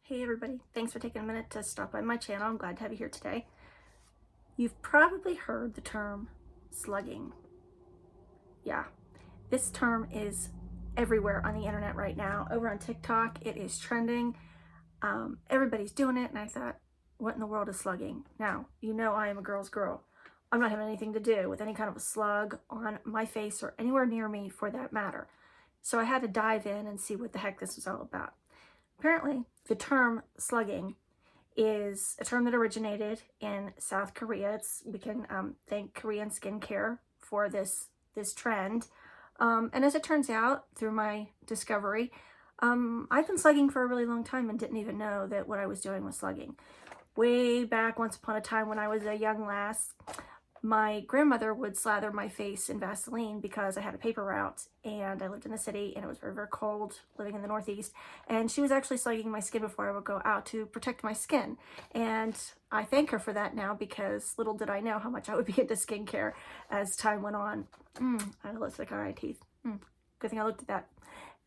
Hey everybody, thanks for taking a minute to stop by my channel. I'm glad to have you here today. You've probably heard the term slugging. Yeah, this term is everywhere on the internet right now. Over on TikTok, it is trending. Everybody's doing it, and I thought, what in the world is slugging? Now, you know I am a girl's girl. I'm not having anything to do with any kind of a slug on my face or anywhere near me for that matter. So I had to dive in and see what the heck this was all about. Apparently, the term slugging is a term that originated in South Korea. We can thank Korean skincare for this trend. And as it turns out, through my discovery, I've been slugging for a really long time and didn't even know that what I was doing was slugging. Way back once upon a time when I was a young lass, my grandmother would slather my face in Vaseline because I had a paper route and I lived in the city and it was very, very cold living in the Northeast. And she was actually slugging my skin before I would go out to protect my skin. And I thank her for that now because little did I know how much I would be into skincare as time went on. I had lipstick on my teeth. Good thing I looked at that.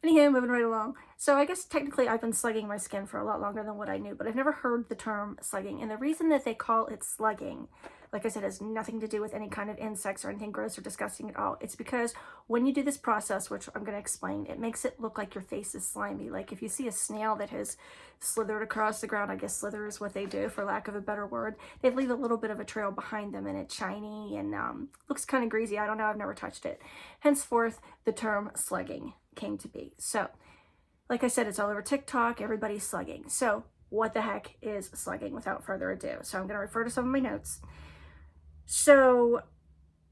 Anywho, moving right along. So I guess technically I've been slugging my skin for a lot longer than what I knew, but I've never heard the term slugging. And the reason that they call it slugging, like I said, has nothing to do with any kind of insects or anything gross or disgusting at all. It's because when you do this process, which I'm going to explain, it makes it look like your face is slimy. Like if you see a snail that has slithered across the ground, I guess slither is what they do for lack of a better word, they leave a little bit of a trail behind them and it's shiny and looks kind of greasy. I don't know, I've never touched it. Henceforth, the term slugging came to be. So like I said, it's all over TikTok, everybody's slugging. So what the heck is slugging without further ado? So I'm going to refer to some of my notes. So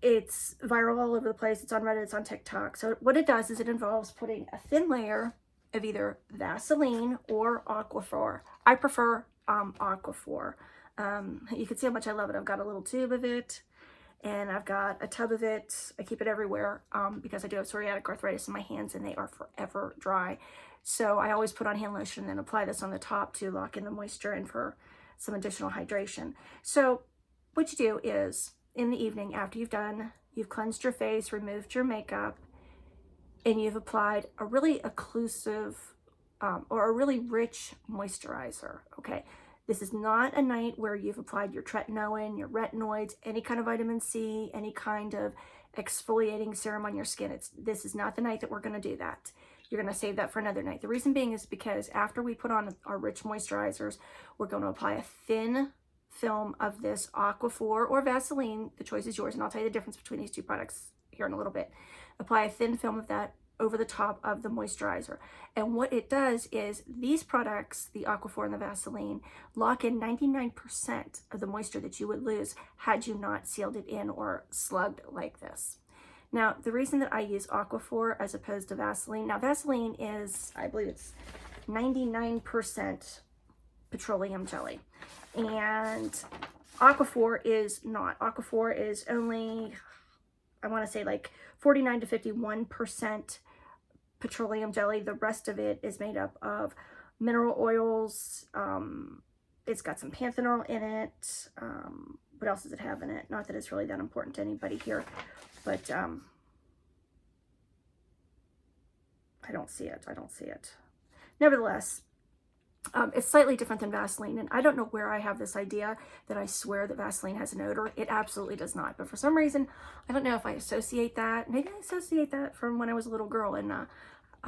it's viral all over the place. It's on Reddit, it's on TikTok. So what it does is it involves putting a thin layer of either Vaseline or Aquaphor. I prefer Aquaphor. You can see how much I love it. I've got a little tube of it and I've got a tub of it. I keep it everywhere because I do have psoriatic arthritis in my hands and they are forever dry. So I always put on hand lotion and then apply this on the top to lock in the moisture and for some additional hydration. So what you do is in the evening after you've cleansed your face, removed your makeup, and you've applied a really occlusive or a really rich moisturizer, okay? This is not a night where you've applied your tretinoin, your retinoids, any kind of vitamin C, any kind of exfoliating serum on your skin. This is not the night that we're gonna do that. You're gonna save that for another night. The reason being is because after we put on our rich moisturizers, we're gonna apply a thin film of this Aquaphor or Vaseline. The choice is yours, and I'll tell you the difference between these two products here in a little bit. Apply a thin film of that over the top of the moisturizer. And what it does is these products, the Aquaphor and the Vaseline, lock in 99% of the moisture that you would lose had you not sealed it in or slugged like this. Now, the reason that I use Aquaphor as opposed to Vaseline, now Vaseline is, I believe it's 99% petroleum jelly. And Aquaphor is not. Aquaphor is only, I want to say like 49 to 51% petroleum jelly. The rest of it is made up of mineral oils. It's got some panthenol in it. What else does it have in it? Not that it's really that important to anybody here, but I don't see it. Nevertheless, it's slightly different than Vaseline, and I don't know where I have this idea that I swear that Vaseline has an odor. It absolutely does not, but for some reason, I don't know if I associate that. Maybe I associate that from when I was a little girl and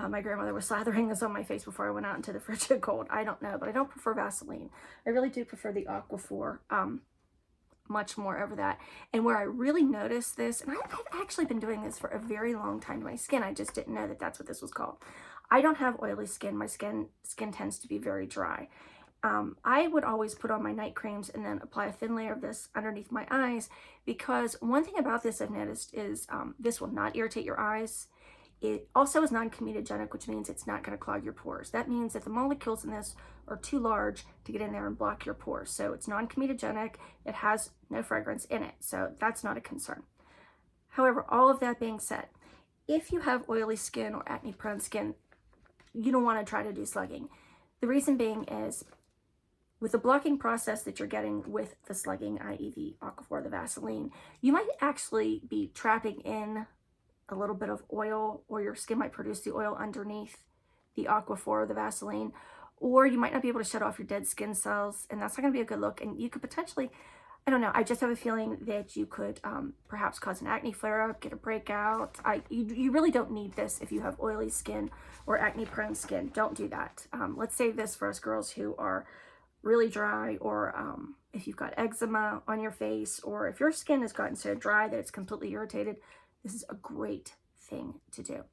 my grandmother was slathering this on my face before I went out into the frigid cold. I don't know, but I don't prefer Vaseline. I really do prefer the Aquaphor much more over that. And where I really noticed this, and I've actually been doing this for a very long time to my skin, I just didn't know that that's what this was called. I don't have oily skin. My skin tends to be very dry. I would always put on my night creams and then apply a thin layer of this underneath my eyes because one thing about this I've noticed is this will not irritate your eyes. It also is non-comedogenic, which means it's not going to clog your pores. That means that the molecules in this are too large to get in there and block your pores. So it's non-comedogenic. It has no fragrance in it. So that's not a concern. However, all of that being said, if you have oily skin or acne-prone skin, you don't want to try to do slugging. The reason being is with the blocking process that you're getting with the slugging, i.e. the Aquaphor, the Vaseline, you might actually be trapping in a little bit of oil, or your skin might produce the oil underneath the Aquaphor or the Vaseline, or you might not be able to shut off your dead skin cells, and that's not going to be a good look. And you could potentially, I don't know, I just have a feeling that you could perhaps cause an acne flare-up, get a breakout. You really don't need this if you have oily skin or acne-prone skin. Don't do that. Let's save this for us girls who are really dry, or if you've got eczema on your face, or if your skin has gotten so dry that it's completely irritated. This is a great thing to do.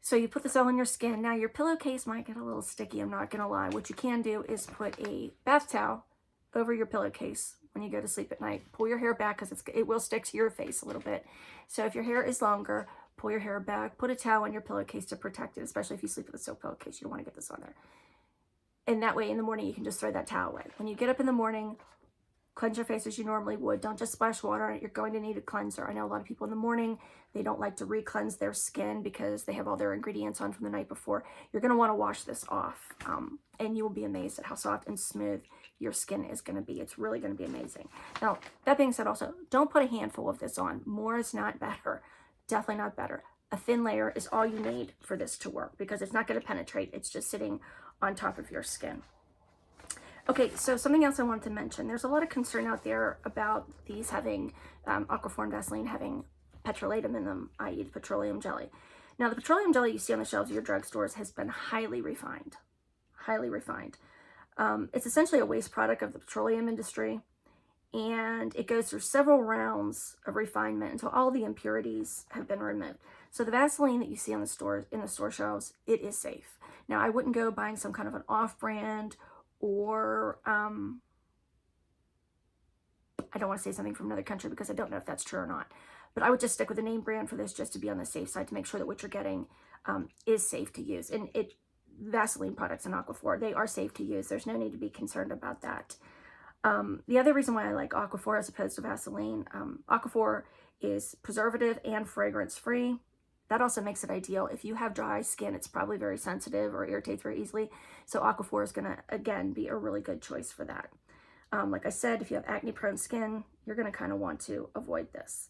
So you put this all on your skin. Now your pillowcase might get a little sticky, I'm not gonna lie. What you can do is put a bath towel over your pillowcase when you go to sleep at night. Pull your hair back, because it will stick to your face a little bit. So if your hair is longer, pull your hair back, put a towel on your pillowcase to protect it, especially if you sleep with a silk pillowcase. You don't want to get this on there. And that way in the morning you can just throw that towel away. When you get up in the morning, cleanse your face as you normally would. Don't just splash water on it. You're going to need a cleanser. I know a lot of people in the morning, they don't like to re-cleanse their skin because they have all their ingredients on from the night before. You're going to want to wash this off, and you will be amazed at how soft and smooth your skin is going to be. It's really going to be amazing. Now, that being said, also, don't put a handful of this on. More is not better. Definitely not better. A thin layer is all you need for this to work, because it's not going to penetrate. It's just sitting on top of your skin. Okay, so something else I wanted to mention. There's a lot of concern out there about these having, Aquaphor and Vaseline having petrolatum in them, i.e. the petroleum jelly. Now, the petroleum jelly you see on the shelves of your drugstores has been highly refined. Highly refined. It's essentially a waste product of the petroleum industry, and it goes through several rounds of refinement until all the impurities have been removed. So the Vaseline that you see on the stores, in the store shelves, it is safe. Now, I wouldn't go buying some kind of an off-brand, or I don't want to say something from another country because I don't know if that's true or not. But I would just stick with the name brand for this, just to be on the safe side, to make sure that what you're getting is safe to use. And Vaseline products and Aquaphor, they are safe to use. There's no need to be concerned about that. The other reason why I like Aquaphor as opposed to Vaseline, Aquaphor is preservative and fragrance free. That also makes it ideal. If you have dry skin, it's probably very sensitive or irritates very easily. So Aquaphor is going to, again, be a really good choice for that. Like I said, if you have acne-prone skin, you're going to kind of want to avoid this.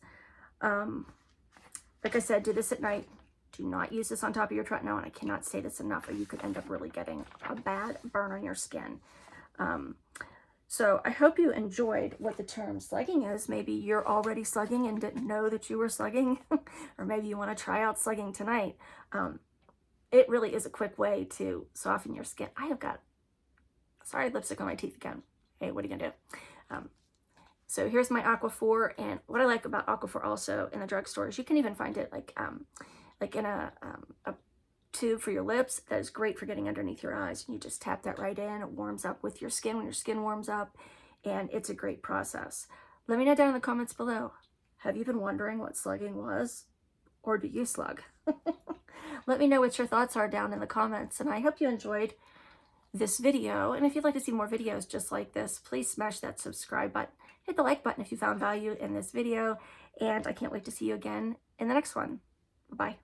Like I said, do this at night. Do not use this on top of your tretinoin. And I cannot say this enough, or you could end up really getting a bad burn on your skin. So I hope you enjoyed what the term slugging is. Maybe you're already slugging and didn't know that you were slugging, or maybe you want to try out slugging tonight. It really is a quick way to soften your skin. I have got, sorry, lipstick on my teeth again. Hey, what are you gonna do? So here's my Aquaphor, and what I like about Aquaphor also in the drugstore is you can even find it like in a tube for your lips. That is great for getting underneath your eyes. You just tap that right in. It warms up with your skin when your skin warms up, and it's a great process. Let me know down in the comments below. Have you been wondering what slugging was, or do you slug? Let me know what your thoughts are down in the comments, and I hope you enjoyed this video. And if you'd like to see more videos just like this, please smash that subscribe button. Hit the like button if you found value in this video, and I can't wait to see you again in the next one. Bye-bye.